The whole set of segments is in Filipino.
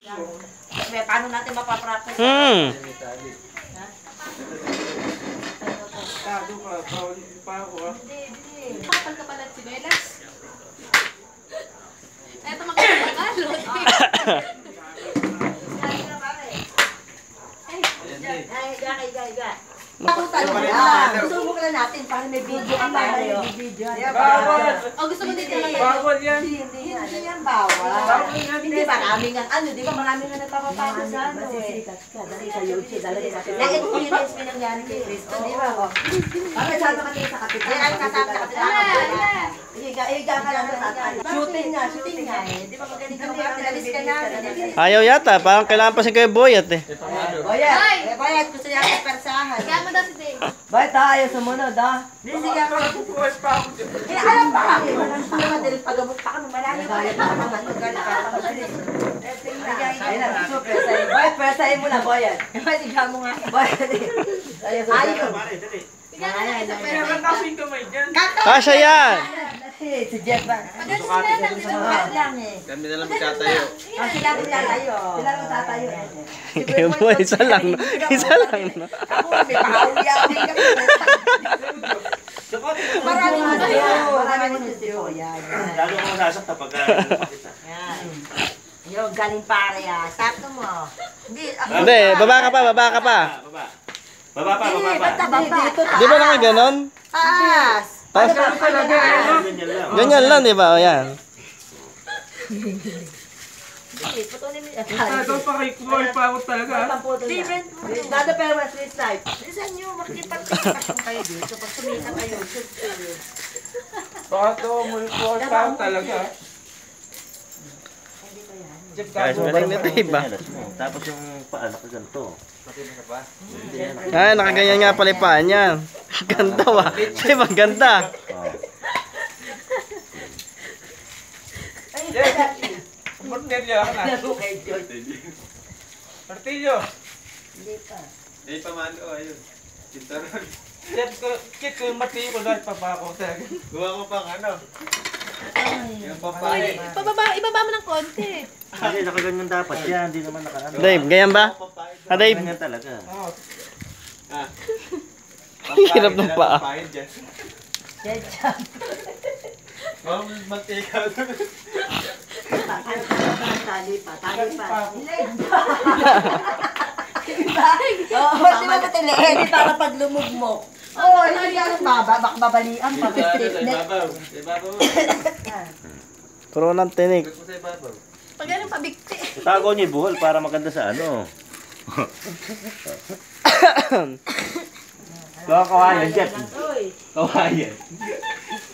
Paano natin mapapractice? Hindi. Kapal ka pala si Belas. Eto makapagpakalot. Subok na natin para may video ang tayo. Bawal! O gusto mo dito na Bawal yan! Hindi yan bawal. Hindi marami nga, di ba marami nga nagpapapalo sa ano eh. Dali sa YouTube, dali natin. Na-experience mo nangyari kay Cristo, di ba? Bakit sabi ka tayo sa kapitan? Ay, kasama sa kapitan. Iga ka lang sa tatay. Shooting nga eh. Di ba magaling ka ba? Tinalis ka na. Ayaw yata, parang kailangan pa si Kuya Boyat eh. Bayad, gusto niya ang persahan. Kaya mo daw si Dave. Bayad tayo, sumunod ah. Hindi ka pa. Bukas pa ako dyan. Alam ba? Alam ba din pagabot pa ka nung malayo pa. Magalit pa ka magalit. Bayad, persahin mo na, Bayad. Bayad, mo nga. Bayad eh. Ayaw. Bigyan ka na isa pero. Kakasing kamay dyan. Kasya yan! Si Jeff ba? Maganda sila lang. Sukat lang eh. Kami na lang magkatayo. Sila tatayo. Sila tatayo. Kuya Boy, isa lang. Isa lang. Ako, may pahawiyawin ka. Marami mo siya. Marami mo siya. Yan. Lalo ko nasakta pagka nakakita. Yan. Yung galing pare ah. Sakto mo. Hindi, baba ka pa. Baba pa. Di ba naka ganon? Taas. Tapos, Ganyan lang. ganyan lang, di ba? O yan. Putunin mo. Ito pa kay Kuya pa ako talaga. Different. Dado pero mas Swiss type. Bilisan nyo. Makikipag-sikat kayo dito. Pag sumikat kayo. Baka ito mo yung Kuya pa ako talaga. Guys, galing nito iba. Tapos yung paa nakaganto. Ay, nakaganyan nga pala yung paan yan. Ganda wa. Siya ibang ganda. Martilyo ako na. Martilyo. Hindi pa. Eh, pamalo, ayun. Sintaron. Kit ko yung martilyo ko dahil papako talaga. Gawa mo pang ano. Yung papahe. Ibaba mo ng konti. Hindi, nakaganyan dapat yan. Hindi naman nakaano. Dave, ganyan ba? Ha, Dave? Ganyan talaga. Oo. Hirap ng paa. Ketchup. Ma'am, mantika doon. Tali pa. Oo, di ba matiliin? Hindi para pag lumugmok. Oo, hindi yan babalian. Ibabaw. Ibabaw mo. Puro ng tinik. Gusto sa ibabaw. Pag ganun pabigti. Itago niyo yung buhol para maganda sa ano. Kawayan, Jeff. Kawayan.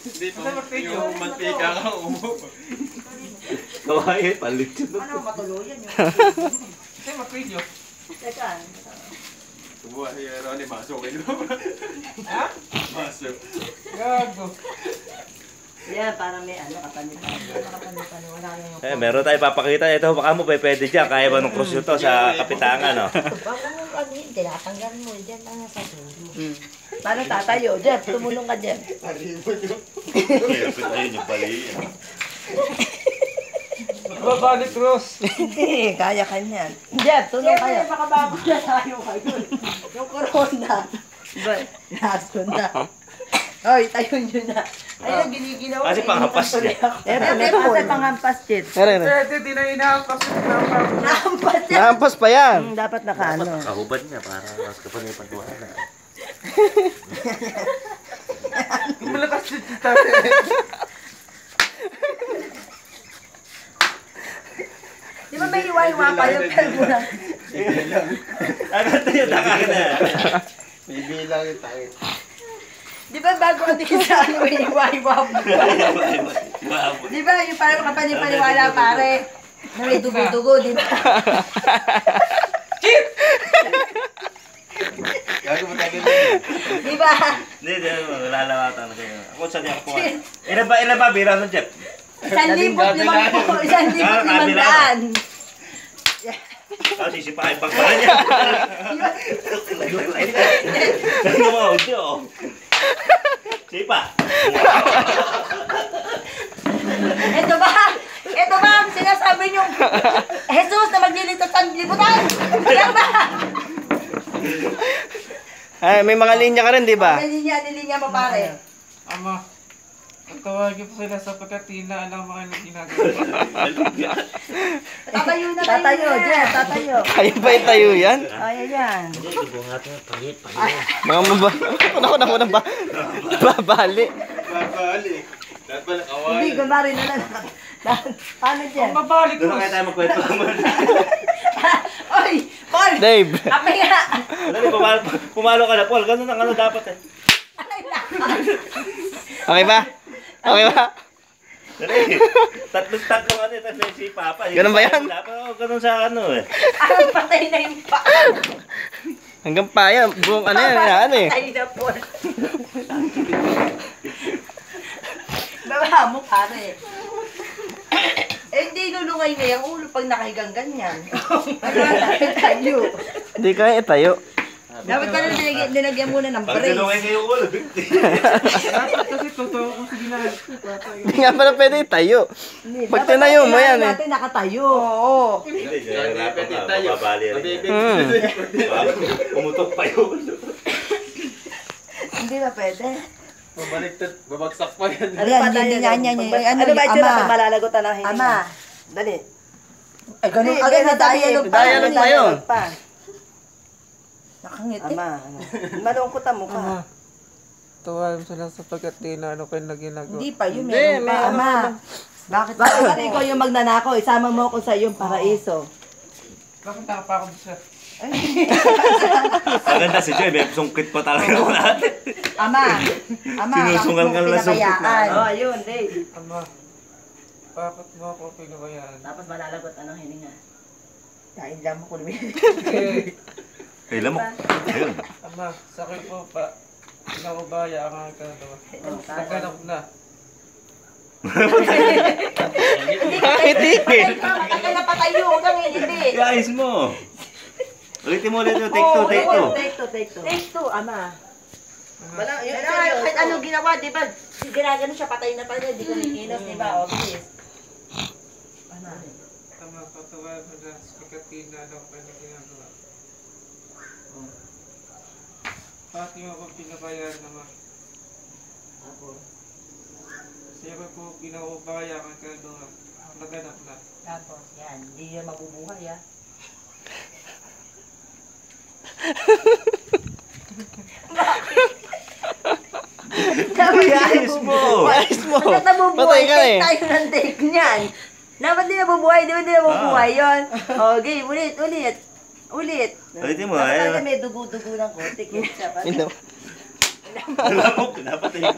Hindi pa yung mantika ka umupo. Kawayan, palit yun. Ano, matuluyan yun. Kasi martilyo. Teka. Subuha si Ronnie, masukin mo. Ha? Masuk. Gago. Yan, para may kapanipan. Wala yung... Meron tayo papakita. Ito, baka mo pwede dyan. Kaya ba nung cross to sa kapitangan, no? Wag lang yung tinatanggal mo. Diyan lang sa dulo. Paano tatayo? Jeff, tumulong ka, Jeff. Hirapit na yun yung bali. Babalik cross. Hindi, kaya ka niyan. Jeff, tulong kayo. Makabago na tayo kayo. Yung corona. Ba, last ko na. Oy, tayo nyo na. Ayun, giniginaw. Kasi panghampas niya. Kasi panghampas, Jeff. Meron. Pwede, di na inahampas. Nahampas yan. Nahampas pa yan. Dapat nakaano. Kahubad niya para mas kapanipan ko na. Malakas si Tita. Di ba may iwa-iwa pa yung pelbo na? Agad tayo, nakaka na. May bilang yung tayo. Di ba bago ang sa ano may iwa-iwa pa? Di ba yung parang kapanipaniwala pare? Na may dugo-dugo, di ba? Gago mo tayo ganyan. Di ba? Hindi, lalawatan na kayo. Ako saan niya kukuha? Ilan ba bira ng Jeff? 1,500. 1,500. Sisipahin pagpala niya. Ano mo, audio? Sipa. Ito ba ang sinasabi niyong Jesus na maglilinis libutan! Ayan ba? Ay, may mga linya ka rin, di ba? May linya mo pare. Ama, tatawagin po sila sapagkat tinaalam mga ginagawa. Tatayo na kayo. Tatayo, Jeff, tatayo. Kaya ba itayo yan? Ay, yan. Mga maba... Ako na ba? Babali. Babali. Dapat pala kawali. Hindi, gumari na lang. Paano, Jeff? Mabalik Doon ko. na kaya tayo magkwento. Oy! Paul! Dave. Apay nga! Dali, pumalo ka na, Paul. Ganun ang ano dapat eh. Okay ba? Okay ba? Dali, tatlong ano eh, tapos si Papa. Ganun ba yan? Oo, ganun sa ano eh. Ang patay na yung pa. Hanggang pa yan. Buong ano yan, yan eh. Patay na, Paul. Baba mo, pare. Eh, hindi lulungay na yung ulo pag nakahigang ganyan. Tayo. Hindi kaya itayo. Dapat ka na nilagyan muna ng Pag brace. sinungay kayo ulo, bigti. Dapat kasi totoo kung sige na. Hindi nga pala pwede itayo. Pag tinayo mo yan eh. Natin nakatayo. Oo. Hindi, hirapan ka, mababali rin yan. Pwede. Umutok pa yung ulo. Hindi ba pwede? Babaliktad, babagsak pa yan. Ano ba tayo? Ano ba ito na malalagotan ng hininga? Ama. Dali. Ay, ganun. Agad na dialogue pa. Dialogue pa yun. Nakangiti. Ama. Malungkot ang mukha. Ama, tawagin sila sapagkat tinaalam kayo na ginagawa. Hindi pa yun. Meron pa. Ama. Bakit ikaw yung magnanakaw? Isama mo ako sa iyong paraiso. Bakit nakapakot siya? Maganda si Joy, may sungkit pa talaga natin. Ama. Sinusungal ka lang sungkit na. Oh, yun, Dave. Ama, bakit mo ako pinabayaan? Tapos malalagot anong hininga? Kain lang mo ko lumihin. Eh, Kailan mo? Ayun. ama, sakit po pa. Pinakubaya ang aking kagawa. Nagganap na. Hindi. Matagal na patayo. Huwag kang hindi. Guys mo. Ulitin mo ulit yung take two, take two. Take two, ama. Wala, kahit ano ginawa, di ba? Ginagano siya, patay na tayo, di kumikilos, di ba? Obvious. Tama, patawagan mo na sapagkat tinaalam kayo na ginagawa. Bakit mo ako pinabayaan naman? Siya ba po pinakubaya ang kagawa? Naganap na. Tapos, yan, hindi yan mabubuhay, ha? Guys mo. Ayos mo. Bakit nabubuhay? Patay ka eh. Take tayo ng take niyan. Dapat di nabubuhay, di ba di nabubuhay yun? Okay, ulit. Ulitin mo. Dapat Ayun. tayo may dugo-dugo ng konti. Kaya Ino. Lamok, dapat yun.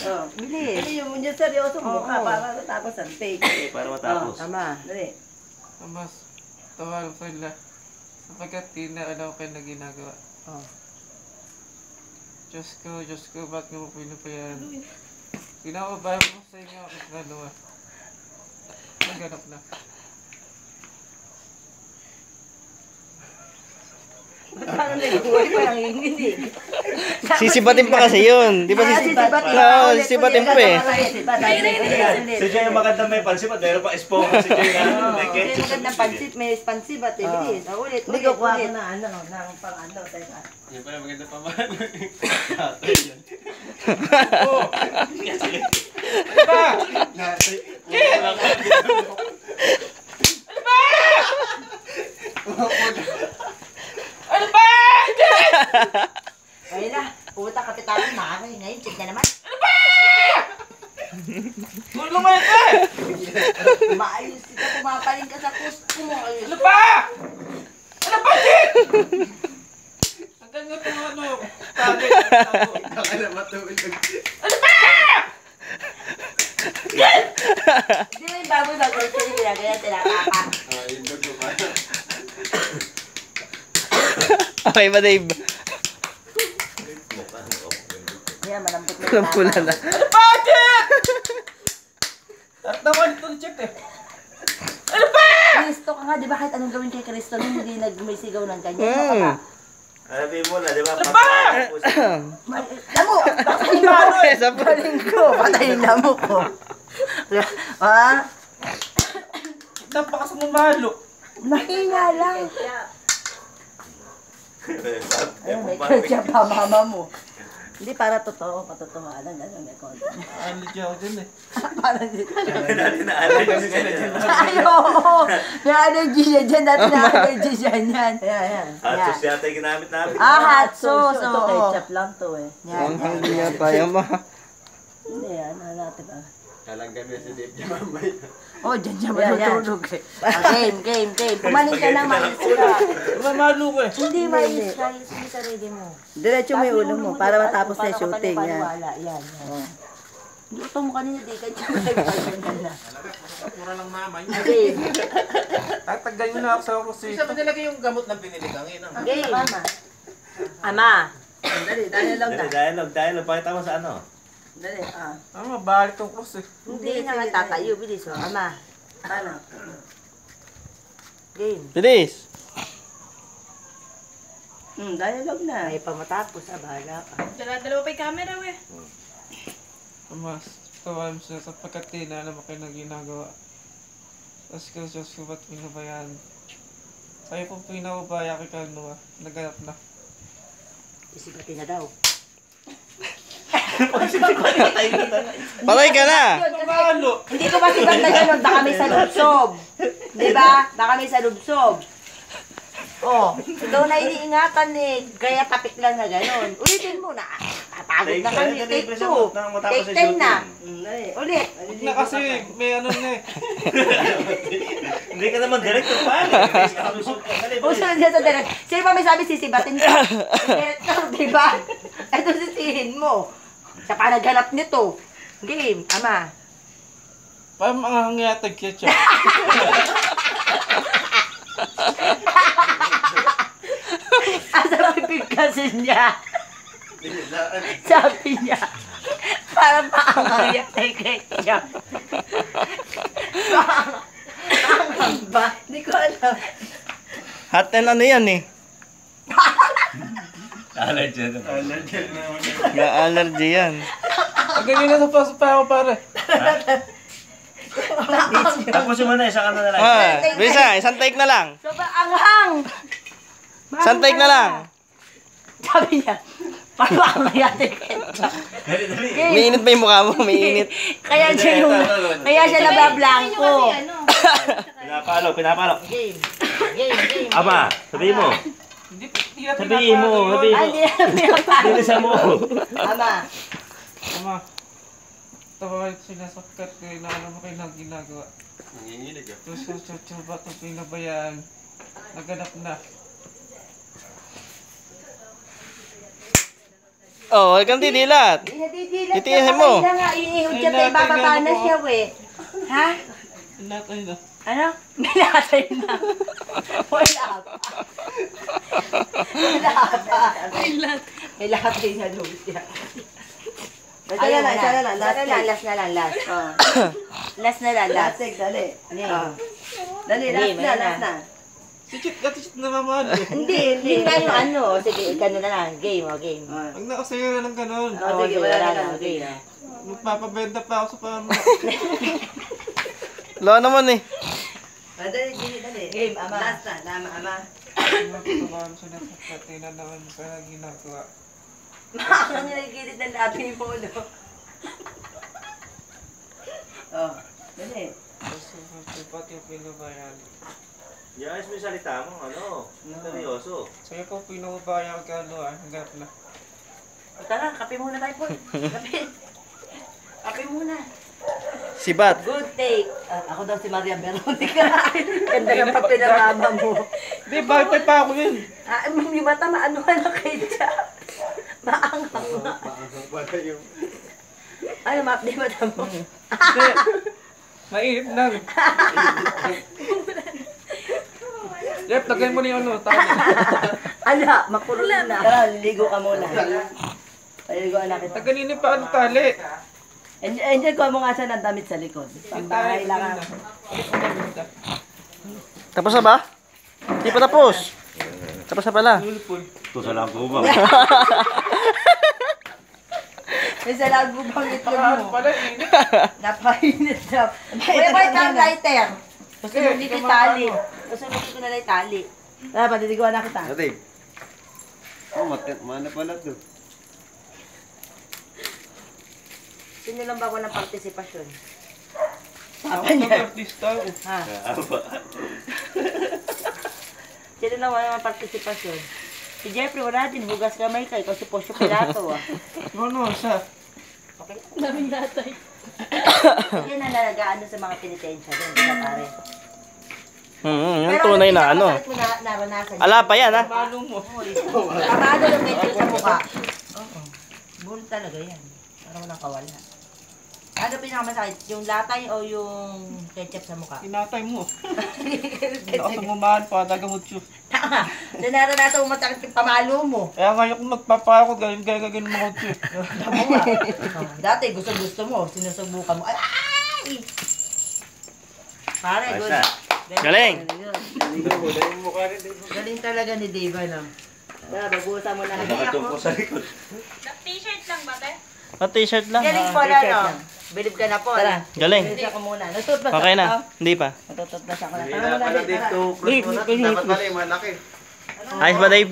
Oh, bilis. Hindi yung yung seryoso mukha para matapos ang take. Okay, para matapos. Tama, dali. Mas, tawagan ko sila. Sapagkat tinaalam kayo na ginagawa. Oh. Diyos ko, bakit mo pinabayaan? Pinakubaya mo sa inyo ang kagawa. Naganap na. Parang nagbuhay pa lang hindi. Sisibatin pa kasi yun. Di ba sisibatin? Oo, sisibatin pa eh. Si Joy yung maganda may pansipat, meron pa esponga si Joy na may May ketchup. magandang pansit, may pansibat eh. Bilis. Ulit. Na ano, ng pang ano. Teka. Yan pala maganda pa man. Tatay yan. Oh! Natay. Ano ba? Ayun na. Pumunta kapitalan na kami. Ngayon, check na naman. Tulong mo ito eh! Maayos ka, pumapaling ka sa kusto. Ayos. Ano ba? Ano ba, Jit? Ang ganda itong ano, tali. Baka na matulog. Di ba yung baboy sa'yo ginagawa, tinatapa. Yung dugo pa. Okay ba, Dave? Yan, malambot na Alam ko na. Ano ba, Jit? Tartawan ito ni Jit eh. Ano ba? Kristo ka nga, di ba kahit anong gawin kay Kristo, hindi nagmisigaw ng ganyan. Ano ka ba? Sabi mo na, di ba? Lamo! Patayin mo! Isa pa. Galing ko! Patayin lamo ko. Ha? Napakas mo malo. Mahina lang. Ayun, may kaya pa mama mo. Hindi para totoo, patotohanan. Ano, may konti. Ano dyan ako dyan eh. Para dito. Dati na allergy siya dyan. Ay, oo. May allergy siya dyan. Dati na allergy siya yan. Ayan. Hot sauce yata yung ginamit namin. Hot sauce. Ito ketchup lang to eh. Yan. Ang hindi niya tayo ma. Hindi, ano natin ah. Kalanggan na si Dave niya mamay. Oh, dyan siya matutulog eh. Game. Pumanin ka na mais ka. Mamalo ko eh. Hindi mais ka. Yung sarili mo. Diretso mo yung ulo mo para matapos na yung shooting. Yan. Yan. Luto mo kanina, di ka dyan. Mura lang mamay. Game. Tatagay mo na ako sa kusito. Isa ba nilagay yung gamot na binili kang inang? Game. Ama. Dali lang na. Dialogue. Pakita mo sa ano? Dali, Mabalik tong krus eh. Hindi na nga tatayo, bilis o. Ama. Paano? Game. Bilis. Dialogue na. Ay, pamatapos, bahala ka. Dalawa pa yung camera, we. Mas tawag mo siya sapagkat di na alam mo kayo na ginagawa. Tapos ko Diyos ko ba't pinabayaan? Sa'yo kung pinababaya kay Kalma, naganap na. Isigatin na daw. Patay ka na. Mamalo! Hindi ko kasi banda ganun, baka may salubsob. Di ba? Baka may salubsob. Oh, ikaw na iniingatan eh. Kaya tapik lang na ganun. Ulitin mo na. Napagod na kami. Take 2. Take 10 na. Ulit. Huwag na kasi may ano na eh. Hindi ka naman director pa. Usunod siya sa direct. Sino pa may sabi sisibatin ka? Director, di ba? Ito sisihin mo. Siya pa naghanap nito. Game, ama. Parang mga hangyatag ketchup. Asa pipig kasi niya. Sabi niya. Parang maangang yan ay ketchup. Maangang ba? Hindi ko alam. Hot and ano yan eh. Allergy na. Allergy yan. Ang ganyan na sa paso pa ako pare. Tapos mo na, isang ano na lang. Bisa, isang take na lang. Sobrang anghang. Isang take na lang. Sabi niya. Parang maangang yan ay ketchup. Dali. Umiinit pa yung mukha mo, umiinit. Kaya siya nabablangko. Pinapalo. Game. Ama, sabihin mo. Sabihin mo. Hindi na pinapalo. Bilisan mo. Ama. Ama, tawag sila sapagkat kayo na alam mo kayo na ginagawa. Nanginginig ah. Diyos ko, Diyos ba't ang pinabayaan? Naganap na. Oh, huwag kang didilat. Titiilan Titiisin mo. Kaya nga, iihod siya tayo, bababa na siya, we. Ha? Natay na. Ano? Minatay na. Wala pa. May latay na daw siya. Ayun na, isa na lang. Last na lang. Last na lang. Last, dali. Dali, last na. Sikit na mamalo. Hindi na yung ano. Sige, gano'n na lang. Game. Huwag na kasi yun ng ganun. Sige, wala na. Okay. Magpapabenta pa ako sa pamama. Wala naman eh. Dali. Game, ama. Last na, ama. Tawag sila sapagkat kayo na naman mo kayo na ginagawa. Makakang niya nagigilid ng labi mo, no? Dali. Diyos ko, ba't yung pinabayaan? Yayos mo yung salita mo, seryoso. Sa'yo ko pinabayaan ka naganap na. Tara, kape muna tayo po. Kape muna. Sibat. Good take. Ako daw si Maria Veronica. Ganda ng papel ng mama mo. Hindi, bakit pa ako yun? Yung mata maano ka na kay Jack. Maanghang. Paangang pala yung... Ano, ma-update mata mo? Hindi. Mainit lang. Yep, tagay mo na yung ano, tama. Ala, makurulan na. Tara, ligo ka muna. Paliligoan na kita. Taganini pa ang tali. Enjoy ko mo nga siya ng damit sa likod. Pambahay lang ako. Tapos na ba? Hindi pa tapos. Tapos na pala. Ito sa lang ko ba? May sa lago bang itlog mo? Pala, init. Napakainit daw. Kuya, boy, ang lighter. Pasunod dito yung tali. Pasunod dito na lang yung tali. Ah, patitiguan na kita. Ate. Oh, mana pala to. Sino lang ba ng partisipasyon? Ako nag-artista ako. Ha? Sino lang ng partisipasyon? Si Jeffrey, wala din. Hugas kamay ka. Ikaw si Posyo Pilato, ah. Ano, siya? Daming latay. Yan ang nalagaan sa mga penitensya doon, di ba pare? Yung tunay na ano. Pero ano naranasan niya? Ala pa yan, ha? Malo mo. Kamado yung ketchup sa mukha. Oo. Bull talaga yan. Parang walang kawala. Ano pinakamasakit? Yung latay o yung ketchup sa mukha? Tinatay mo. Hindi ako sumumahan pa, tagamot siya. Tama. Naranasan mo masakit yung pamalo mo. Kaya ngayon kung magpapakot, ganyan mga siya. Tama nga. Dati gusto mo, sinusubukan mo. Ay! Pare, good. Galing. Galing talaga ni Dave, no? Tara, babusan mo na. Bakit yung po sa likod? T-shirt lang ba, te? T-shirt lang. Galing po na, no? Bilib ka na po. Tara. Galing. Bilis ako muna. Natutbas Okay na. Hindi pa. Natutbas ako na. Hindi Tara na muna, pala Dave. dito. Dave, Plus mo na. dave, Dapat pala yung malaki. Ayos ba, Dave?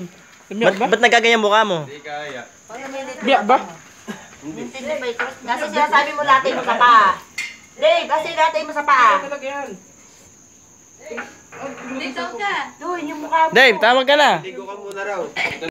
Ba't nagkaganyan mukha mo? Hindi kaya. Biyak ba? Kasi sinasabi mo latay mo sa paa. Dave, kasi latay mo sa paa. Talaga yan. Dito ka. Doon, yung mukha mo. Dave, tawag ka na. Ligo ka muna raw.